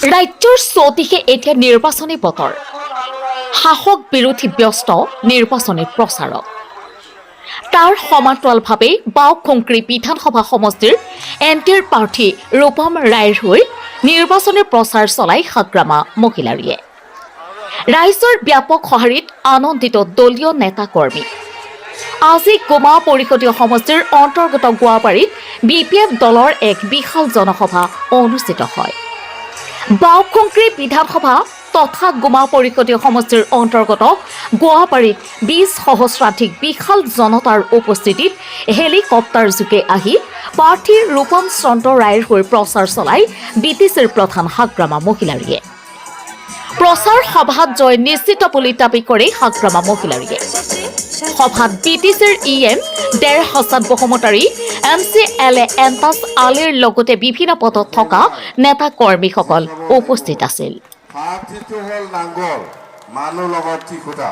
ৰাজ্যৰ চৌদিশে এতিয়া নিৰ্বাচনী বতৰ শাসক বিৰোধী ব্যস্ত নিৰ্বাচনী প্ৰচাৰত তাৰ সমান্তৰালভাৱে বাওঁখুংক্ৰী বিধানসভা সমষ্টিৰ এনটিৰ প্ৰাৰ্থী ৰূপম ৰায়ৰ হৈ নিৰ্বাচনী প্ৰচাৰ চলাই সাগ্ৰামা মহিলাৰীয়ে ৰাইজৰ ব্যাপক সঁহাৰিত আনন্দিত দলীয় নেতা কৰ্মী আজি গোমা পৰিষদীয় সমষ্টিৰ অন্তৰ্গত গোৱাবাৰীত বিপিএফ দলৰ এক বিশাল জনসভা অনুষ্ঠিত হয় বাওঁখুংক্ৰী বিধানসভা তথা গোমা পৰিষদীয় সমষ্টিৰ অন্তৰ্গত গোৱাবাৰীত 20 সহস্ৰাধিক বিশাল জনতাৰ উপস্থিতিত হেলিকপ্টাৰ যোগে আহি প্ৰাৰ্থী ৰূপম চন্দ্ৰ ৰায়ৰ হৈ প্ৰচাৰ চলাই বিটিচিৰ প্ৰধান সাগ্ৰামা মহিলাৰীয়ে প্ৰচাৰ সভাত জয় নিশ্চিত বুলি দাবী কৰি সাগ্ৰামা মহিলাৰীয়ে সভাত বিটিচিৰ ইএম ডেৰ হাছান বহুমতাৰী MCLA এন্তাছ আলীৰ লগতে বিভিন্ন পদত থকা নেতা কৰ্মীসকল উপস্থিত আছিল। পাৰ্টিটো হ'ল নাংগল মানুহ লগত ঠিক কথা